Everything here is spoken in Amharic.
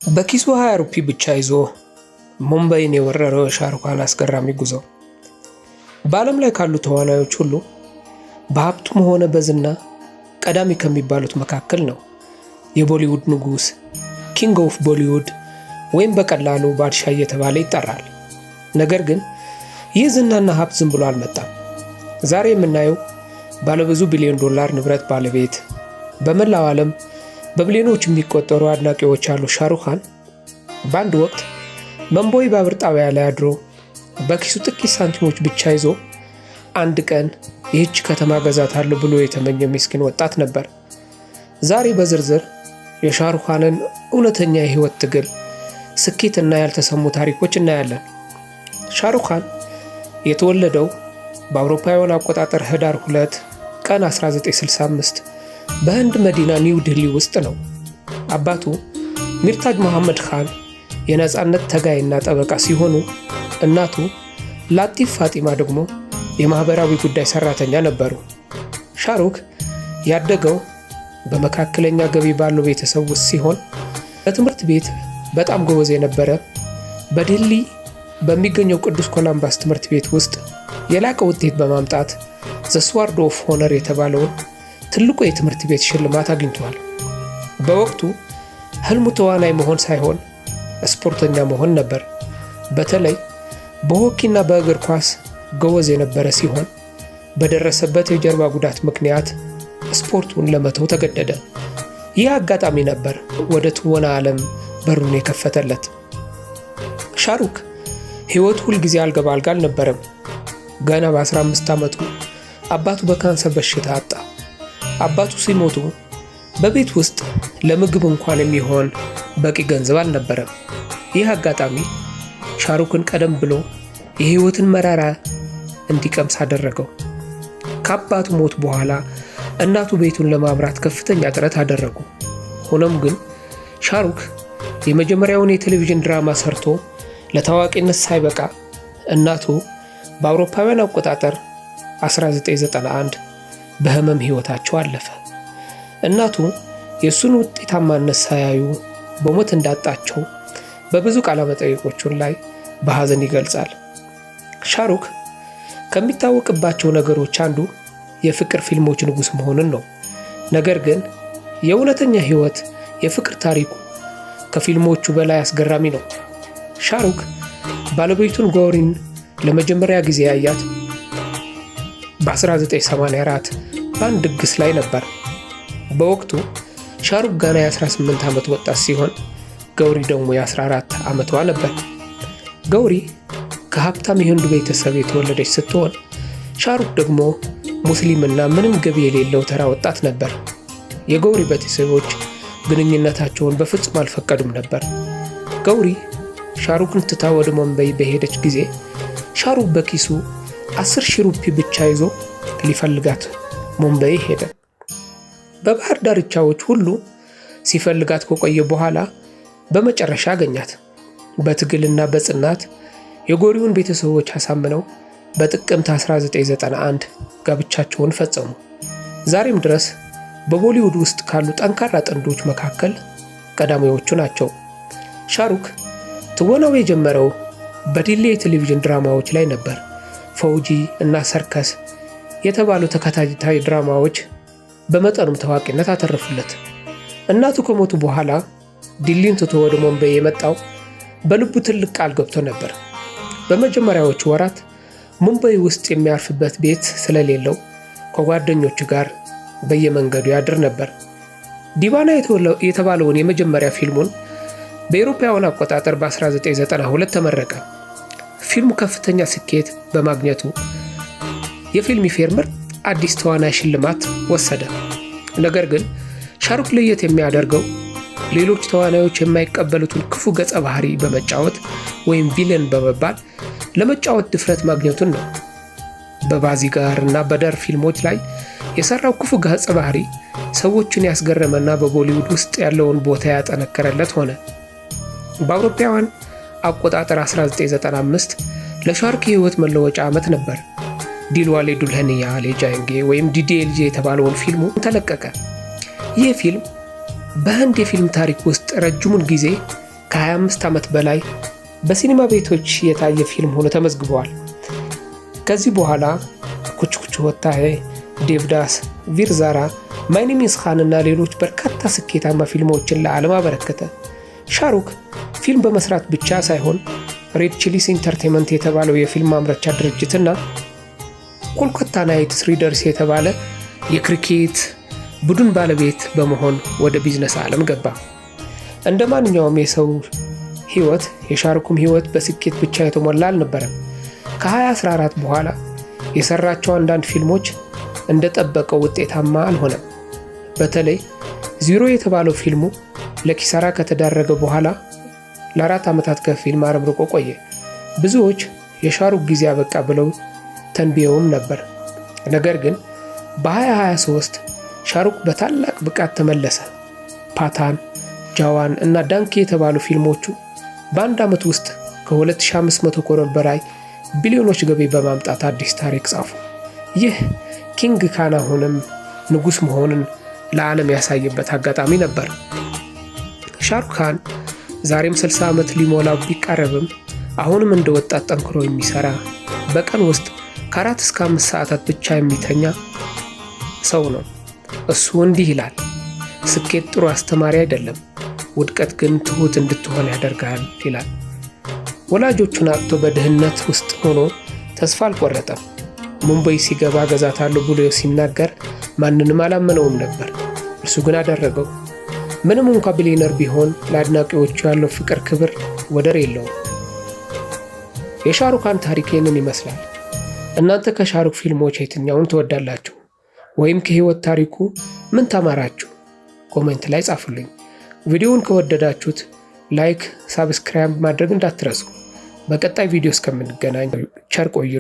በኪሱ 20 ሩፒ ብቻ ይዞ ሙምባይን የወረረው ሻሩካን አስገራሚ ጉዞ። በዓለም ላይ ካሉ ተዋናዮች ሁሉ በሀብቱም ሆነ በዝና ቀዳሚ ከሚባሉት መካከል ነው። የቦሊውድ ንጉስ፣ ኪንግ ኦፍ ቦሊውድ ወይም በቀላሉ ባድሻ እየተባለ ይጠራል። ነገር ግን ይህ ዝናና ሀብት ዝም ብሎ አልመጣም። ዛሬ የምናየው ባለብዙ ቢሊዮን ዶላር ንብረት ባለቤት፣ በመላው ዓለም በቢሊዮኖች የሚቆጠሩ አድናቂዎች ያሉ ሻሩካን በአንድ ወቅት ሙምባይ ባቡር ጣቢያ ላይ አድሮ በኪሱ ጥቂት ሳንቲሞች ብቻ ይዞ አንድ ቀን ይህች ከተማ ገዛታለሁ ብሎ የተመኘ ምስኪን ወጣት ነበር። ዛሬ በዝርዝር የሻሩካንን እውነተኛ የህይወት ትግል፣ ስኬትና ያልተሰሙ ታሪኮች እናያለን። ሻሩካን የተወለደው በአውሮፓውያን አቆጣጠር ህዳር 2 ቀን 1965 በህንድ መዲና ኒው ዲሊ ውስጥ ነው። አባቱ ሚርታጅ መሐመድ ኻን የነፃነት ተጋይና ጠበቃ ሲሆኑ እናቱ ላጢፍ ፋጢማ ደግሞ የማህበራዊ ጉዳይ ሰራተኛ ነበሩ። ሻሩክ ያደገው በመካከለኛ ገቢ ባለው ቤተሰብ ውስጥ ሲሆን በትምህርት ቤት በጣም ጎበዝ የነበረ፣ በዲሊ በሚገኘው ቅዱስ ኮላምባስ ትምህርት ቤት ውስጥ የላቀ ውጤት በማምጣት ዘ ስዋርድ ኦፍ ሆነር የተባለውን ትልቁ የትምህርት ቤት ሽልማት አግኝቷል። በወቅቱ ህልሙ ተዋናይ መሆን ሳይሆን ስፖርተኛ መሆን ነበር። በተለይ በሆኪና በእግር ኳስ ጎበዝ የነበረ ሲሆን በደረሰበት የጀርባ ጉዳት ምክንያት ስፖርቱን ለመተው ተገደደ። ይህ አጋጣሚ ነበር ወደ ትወና ዓለም በሩን የከፈተለት። ሻሩክ ህይወቱ ሁልጊዜ አልጋ በአልጋ አልነበረም። ገና በ15 ዓመቱ አባቱ በካንሰር በሽታ አጣ። አባቱ ሲሞቱ በቤት ውስጥ ለምግብ እንኳን የሚሆን በቂ ገንዘብ አልነበረም። ይህ አጋጣሚ ሻሩክን ቀደም ብሎ የህይወትን መራራ እንዲቀምስ አደረገው። ከአባቱ ሞት በኋላ እናቱ ቤቱን ለማምራት ከፍተኛ ጥረት አደረጉ። ሆኖም ግን ሻሩክ የመጀመሪያውን የቴሌቪዥን ድራማ ሰርቶ ለታዋቂነት ሳይበቃ እናቱ በአውሮፓውያን አቆጣጠር 1991 በህመም ህይወታቸው አለፈ። እናቱ የእሱን ውጤታማነት ሳያዩ በሞት እንዳጣቸው በብዙ ቃለመጠይቆቹን ላይ በሐዘን ይገልጻል። ሻሩክ ከሚታወቅባቸው ነገሮች አንዱ የፍቅር ፊልሞች ንጉስ መሆኑን ነው። ነገር ግን የእውነተኛ ህይወት የፍቅር ታሪኩ ከፊልሞቹ በላይ አስገራሚ ነው። ሻሩክ ባለቤቱን ገውሪን ለመጀመሪያ ጊዜ ያያት በ1984 በአንድ ድግስ ላይ ነበር። በወቅቱ ሻሩክ ገና የ18 ዓመት ወጣት ሲሆን ገውሪ ደግሞ የ14 ዓመቷ ነበር። ገውሪ ከሀብታም የህንዱ ቤተሰብ የተወለደች ስትሆን ሻሩክ ደግሞ ሙስሊምና ምንም ገቢ የሌለው ተራ ወጣት ነበር። የገውሪ ቤተሰቦች ግንኙነታቸውን በፍጹም አልፈቀዱም ነበር። ገውሪ ሻሩክን ትታ ወደ ሙምባይ በሄደች ጊዜ ሻሩክ በኪሱ 10,000 ሩፒ ብቻ ይዞ ሊፈልጋት ሙምባይ ሄደ። በባህር ዳርቻዎች ሁሉ ሲፈልጋት ከቆየ በኋላ በመጨረሻ አገኛት። በትግልና በጽናት የገውሪውን ቤተሰቦች አሳምነው በጥቅምት 1991 ጋብቻቸውን ፈጸሙ። ዛሬም ድረስ በቦሊውድ ውስጥ ካሉ ጠንካራ ጥንዶች መካከል ቀዳሚዎቹ ናቸው። ሻሩክ ትወናው የጀመረው በዲሊ የቴሌቪዥን ድራማዎች ላይ ነበር። ፈውጂ እና ሰርከስ የተባሉ ተከታታይ ድራማዎች በመጠኑም ታዋቂነት አተረፉለት። እናቱ ከሞቱ በኋላ ዲሊን ትቶ ወደ ሙምባይ የመጣው በልቡ ትልቅ ቃል ገብቶ ነበር። በመጀመሪያዎቹ ወራት ሙምባይ ውስጥ የሚያርፍበት ቤት ስለሌለው ከጓደኞቹ ጋር በየመንገዱ ያድር ነበር። ዲቫና የተባለውን የመጀመሪያ ፊልሙን በአውሮፓውያን አቆጣጠር በ1992 ተመረቀ። ፊልሙ ከፍተኛ ስኬት በማግኘቱ የፊልም ፌር ምርጥ አዲስ ተዋናይ ሽልማት ወሰደ። ነገር ግን ሻሩክ ለየት የሚያደርገው ሌሎች ተዋናዮች የማይቀበሉትን ክፉ ገጸ ባህሪ በመጫወት ወይም ቪለን በመባል ለመጫወት ድፍረት ማግኘቱን ነው። በባዚጋር እና በደር ፊልሞች ላይ የሰራው ክፉ ገጸ ባህሪ ሰዎችን ያስገረመና በቦሊውድ ውስጥ ያለውን ቦታ ያጠነከረለት ሆነ። በአውሮፓውያን አቆጣጠር 1995 ለሻሩክ የህይወት መለወጫ ዓመት ነበር። ዲልዋሌ ዱልህንያ ሌ ጃኤንጌ ወይም ዲዲኤልጄ የተባለውን ፊልሙ ተለቀቀ። ይህ ፊልም በህንድ የፊልም ታሪክ ውስጥ ረጅሙን ጊዜ ከ25 ዓመት በላይ በሲኒማ ቤቶች የታየ ፊልም ሆኖ ተመዝግቧል። ከዚህ በኋላ ኩች ኩች ሆታ ሄ፣ ዴቭዳስ፣ ቪር ዛራ፣ ማይ ኔም ኢዝ ካን እና ሌሎች በርካታ ስኬታማ ፊልሞችን ለዓለም አበረከተ። ሻሩክ ፊልም በመስራት ብቻ ሳይሆን ሬድ ቺሊስ ኢንተርቴይንመንት የተባለው የፊልም ማምረቻ ድርጅትና ኮልካታ ናይት ራይደርስ የተባለ የክሪኬት ቡድን ባለቤት በመሆን ወደ ቢዝነስ ዓለም ገባ። እንደ ማንኛውም የሰው ህይወት የሻሩክም ህይወት በስኬት ብቻ የተሞላ አልነበረም። ከ2014 በኋላ የሰራቸው አንዳንድ ፊልሞች እንደጠበቀው ውጤታማ አልሆነም። በተለይ ዚሮ የተባለው ፊልሙ ለኪሳራ ከተዳረገ በኋላ ለ4 ዓመታት ከፊልም አርብቆ ቆየ። ብዙዎች የሻሩክ ጊዜ አበቃ ብለው ተንብየውም ነበር። ነገር ግን በ2023 ሻሩክ በታላቅ ብቃት ተመለሰ። ፓታን፣ ጃዋን እና ዳንኪ የተባሉ ፊልሞቹ በአንድ ዓመት ውስጥ ከ2500 ኮሮር በላይ ቢሊዮኖች ገቢ በማምጣት አዲስ ታሪክ ጻፉ። ይህ ኪንግ ካን አሁንም ንጉስ መሆኑን ለዓለም ያሳየበት አጋጣሚ ነበር። ሻሩክ ካን ዛሬም 60 ዓመት ሊሞላው ቢቃረብም አሁንም እንደ ወጣት ጠንክሮ የሚሰራ በቀን ውስጥ ከ4 እስከ 5 ሰዓታት ብቻ የሚተኛ ሰው ነው። እሱ እንዲህ ይላል፣ ስኬት ጥሩ አስተማሪ አይደለም፣ ውድቀት ግን ትሁት እንድትሆን ያደርጋል ይላል። ወላጆቹን አጥቶ በድህነት ውስጥ ሆኖ ተስፋ አልቆረጠም። ሙምባይ ሲገባ ገዛታለሁ ብሎ ሲናገር ማንንም አላመነውም ነበር። እርሱ ግን አደረገው። ምንም እንኳን ቢሊየነር ቢሆን ለአድናቂዎቹ ያለው ፍቅር ክብር ወደር የለውም። የሻሩክ ካን ታሪክ ይህንን ይመስላል። እናንተ ከሻሩክ ፊልሞች የትኛውን ትወዳላችሁ? ወይም ከህይወት ታሪኩ ምን ተማራችሁ? ኮሜንት ላይ ጻፉልኝ። ቪዲዮውን ከወደዳችሁት ላይክ፣ ሳብስክራይብ ማድረግ እንዳትረሱ። በቀጣይ ቪዲዮ እስከምንገናኝ ቸር ቆዩልኝ።